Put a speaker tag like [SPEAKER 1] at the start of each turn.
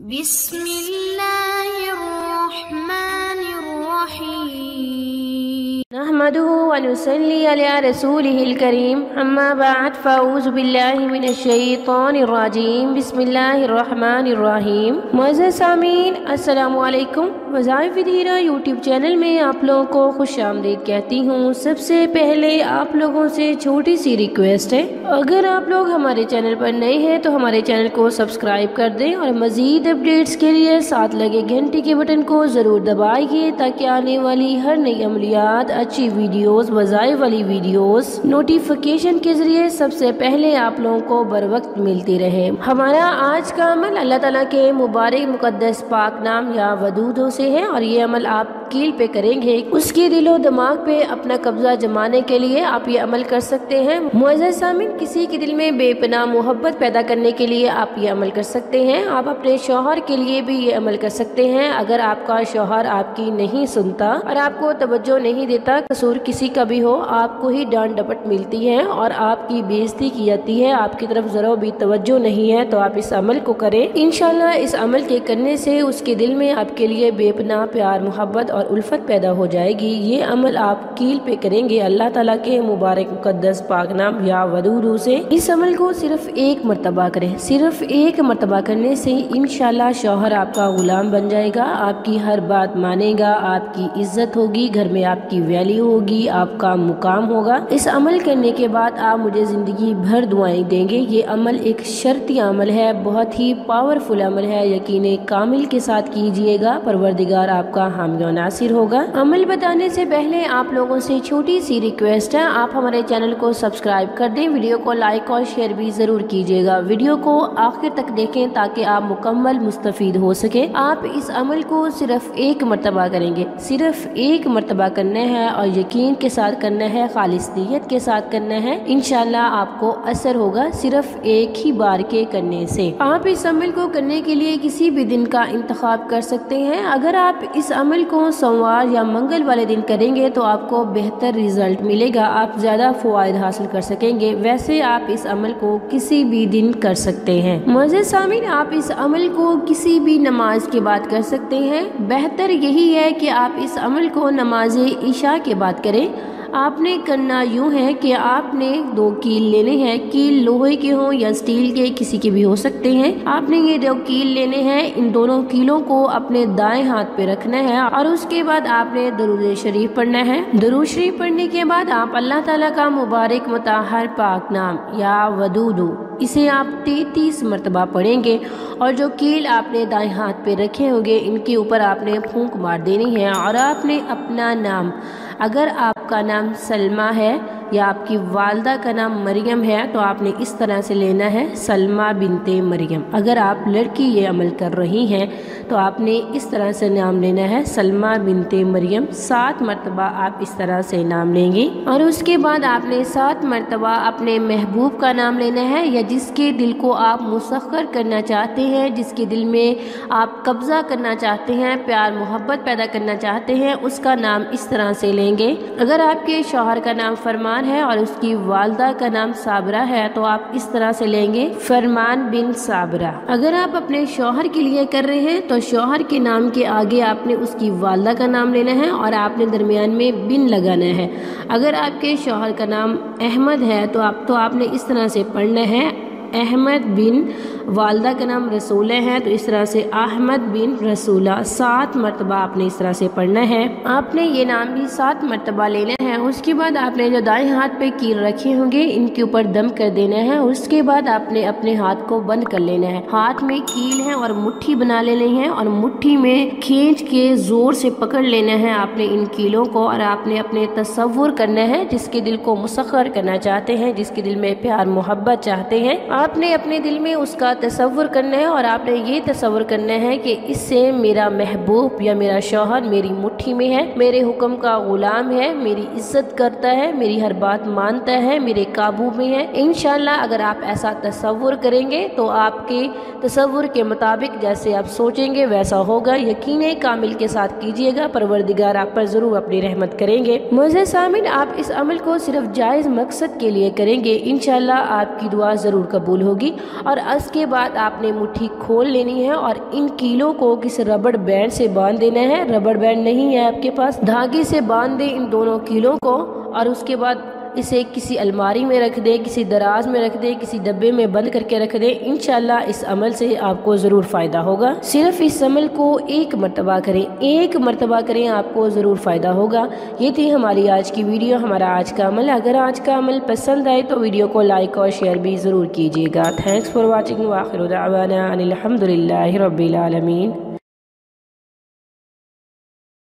[SPEAKER 1] بسم اللہ الرحمن الرحیم
[SPEAKER 2] نحمده ونصلي على رسوله الكريم اما بعد فاعوذ باللہ من الشیطان الرجیم بسم اللہ الرحمن الرحیم۔ معزز سامعین السلام علیکم۔ وظائف ودیرہ یوٹیوب چینل میں آپ لوگوں کو خوش آمدید کہتی ہوں۔ سب سے پہلے آپ لوگوں سے چھوٹی سی ریکویسٹ ہے، اگر آپ لوگ ہمارے چینل پر نئے ہیں تو ہمارے چینل کو سبسکرائب کر دیں اور مزید اپڈیٹس کے لیے ساتھ لگے گھنٹی کے بٹن کو ضرور دبائیے تاکہ آنے والی ہر نئی عملیات، اچھی ویڈیوز، وظائف والی ویڈیوز نوٹیفیکیشن کے ذریعے سب سے پہلے آپ لوگوں کو بر وقت ملتی رہے۔ ہمارا آج کا عمل اللہ تعالیٰ کے مبارک مقدس پاک نام یا ودودوں سے ہے، اور یہ عمل آپ کیل پہ کریں گے۔ اس کے دل و دماغ پہ اپنا قبضہ جمانے کے لیے آپ یہ عمل کر سکتے ہیں۔ معزز سامعین، کسی کے دل میں بے پناہ محبت پیدا کرنے کے لیے آپ یہ عمل کر سکتے ہیں۔ آپ اپنے شوہر کے لیے بھی یہ عمل کر سکتے ہیں۔ اگر آپ کا شوہر آپ کی نہیں سنتا اور آپ کو توجہ نہیں دیتا، قصور کسی کا بھی ہو، آپ کو ہی ڈانٹ ڈپٹ ملتی ہے اور آپ کی بےعزتی کی جاتی ہے، آپ کی طرف ذرا بھی توجہ نہیں ہے، تو آپ اس عمل کو کریں۔ انشاءاللہ اس عمل کے کرنے سے اس کے دل میں آپ کے لیے بے پناہ پیار، محبت اور الفت پیدا ہو جائے گی۔ یہ عمل آپ کیل پہ کریں گے اللہ تعالیٰ کے مبارک مقدس پاک نام یا ودودوں سے۔ اس عمل کو صرف ایک مرتبہ کریں۔ صرف ایک مرتبہ کرنے سے انشاءاللہ شوہر آپ کا غلام بن جائے گا، آپ کی ہر بات مانے گا، آپ کی عزت ہوگی، گھر میں آپ کی ویلیو ہوگی، آپ کا مقام ہوگا۔ اس عمل کرنے کے بعد آپ مجھے زندگی بھر دعائیں دیں گے۔ یہ عمل ایک شرطی عمل ہے، بہت ہی پاورفل عمل ہے، یقین کامل کے ساتھ کیجئے گا، پروردگار آپ کا حامی و ناصر ہوگا۔ عمل بتانے سے پہلے آپ لوگوں سے چھوٹی سی ریکویسٹ ہے، آپ ہمارے چینل کو سبسکرائب کر دیں، ویڈیو کو لائک اور شیئر بھی ضرور کیجئے گا۔ ویڈیو کو آخر تک دیکھیں تاکہ آپ مکمل مستفید ہو سکے۔ آپ اس عمل کو صرف ایک مرتبہ کریں گے، صرف ایک مرتبہ کرنا ہے اور یقین کے ساتھ کرنا ہے، خالص نیت کے ساتھ کرنا ہے۔ انشاءاللہ آپ کو اثر ہوگا صرف ایک ہی بار کے کرنے سے۔ آپ اس عمل کو کرنے کے لیے کسی بھی دن کا انتخاب کر سکتے ہیں۔ اگر آپ اس عمل کو سوموار یا منگل والے دن کریں گے تو آپ کو بہتر رزلٹ ملے گا، آپ زیادہ فوائد حاصل کر سکیں گے۔ ویسے آپ اس عمل کو کسی بھی دن کر سکتے ہیں۔ معزز سامعین، آپ اس عمل کو کسی بھی نماز کے بعد کر سکتے ہیں۔ بہتر یہی ہے کہ آپ اس عمل کو نماز عشاء کے بعد کریں۔ آپ نے کرنا یوں ہے کہ آپ نے 2 کیل لینے ہیں، کیل لوہے کے ہوں یا سٹیل کے، کسی کے بھی ہو سکتے ہیں۔ آپ نے یہ 2 کیل لینے ہیں، ان دونوں کیلوں کو اپنے دائیں ہاتھ پہ رکھنا ہے اور اس کے بعد آپ نے درود شریف پڑھنا ہے۔ درود شریف پڑھنے کے بعد آپ اللہ تعالیٰ کا مبارک مطہر پاک نام یا ودودو، اسے آپ 33 مرتبہ پڑھیں گے، اور جو کیل آپ نے دائیں ہاتھ پہ رکھے ہوں گے ان کے اوپر آپ نے پھونک مار دینی ہے، اور آپ نے اپنا نام، اگر آپ کا نام سلمہ ہے یا آپ کی والدہ کا نام مریم ہے تو آپ نے اس طرح سے لینا ہے، سلمہ بنت مریم۔ اگر آپ لڑکی یہ عمل کر رہی ہیں تو آپ نے اس طرح سے نام لینا ہے، سلمہ بنت مریم۔ 7 مرتبہ آپ اس طرح سے نام لیں گی، اور اس کے بعد آپ نے 7 مرتبہ اپنے محبوب کا نام لینا ہے، یا جس کے دل کو آپ مسخر کرنا چاہتے ہیں، جس کے دل میں آپ قبضہ کرنا چاہتے ہیں، پیار محبت پیدا کرنا چاہتے ہیں، اس کا نام اس طرح سے لیں گے۔ اگر آپ کے شوہر کا نام فرمان ہے اور اس کی والدہ کا نام صابرہ ہے تو آپ اس طرح سے لیں گے، فرمان بن صابرہ۔ اگر آپ اپنے شوہر کے لیے کر رہے ہیں تو شوہر کے نام کے آگے آپ نے اس کی والدہ کا نام لینا ہے اور آپ نے درمیان میں بن لگانا ہے۔ اگر آپ کے شوہر کا نام احمد ہے تو آپ نے اس طرح سے پڑھنا ہے، احمد بن، والدہ کا نام رسولہ ہے تو اس طرح سے احمد بن رسولہ۔ 7 مرتبہ آپ نے اس طرح سے پڑھنا ہے۔ آپ نے یہ نام بھی 7 مرتبہ لینا ہے۔ اس کے بعد آپ نے جو دائیں ہاتھ پہ کیل رکھے ہوں گے ان کے اوپر دم کر دینا ہے، اس کے بعد آپ نے اپنے ہاتھ کو بند کر لینا ہے۔ ہاتھ میں کیل ہے اور مٹھی بنا لینی ہے، اور مٹھی میں کھینچ کے زور سے پکڑ لینا ہے آپ نے ان کیلوں کو، اور آپ نے اپنے تصور کرنا ہے جس کے دل کو مسخر کرنا چاہتے ہیں، جس کے دل میں پیار محبت چاہتے ہیں، آپ نے اپنے دل میں اس کا تصور کرنا ہے، اور آپ نے یہ تصور کرنا ہے کہ اس سے میرا محبوب یا میرا شوہر میری مٹھی میں ہے، میرے حکم کا غلام ہے، میری عزت کرتا ہے، میری ہر بات مانتا ہے، میرے قابو میں ہے۔ انشاءاللہ اگر آپ ایسا تصور کریں گے تو آپ کے تصور کے مطابق جیسے آپ سوچیں گے ویسا ہوگا۔ یقین کامل کے ساتھ کیجئے گا، پروردگار آپ پر ضرور اپنی رحمت کریں گے۔ معزز سامعین، آپ اس عمل کو صرف جائز مقصد کے لیے کریں گے، انشاءاللہ آپ کی دعا ضرور قبول قبول ہوگی۔ اور اس کے بعد آپ نے مٹھی کھول لینی ہے اور ان کیلوں کو کسی ربڑ بینڈ سے باندھ دینا ہے۔ ربڑ بینڈ نہیں ہے آپ کے پاس، دھاگے سے باندھ دیں ان دونوں کیلوں کو، اور اس کے بعد اسے کسی الماری میں رکھ دیں، کسی دراز میں رکھ دیں، کسی ڈبے میں بند کر کے رکھ دیں۔ انشاءاللہ اس عمل سے آپ کو ضرور فائدہ ہوگا۔ صرف اس عمل کو ایک مرتبہ کریں، ایک مرتبہ کریں، آپ کو ضرور فائدہ ہوگا۔ یہ تھی ہماری آج کی ویڈیو، ہمارا آج کا عمل۔ اگر آج کا عمل پسند آئے تو ویڈیو کو لائک اور شیئر بھی ضرور کیجیے گا۔ تھینکس فار واچنگ، وآخر دعوانا ان الحمد للہ رب العالمین۔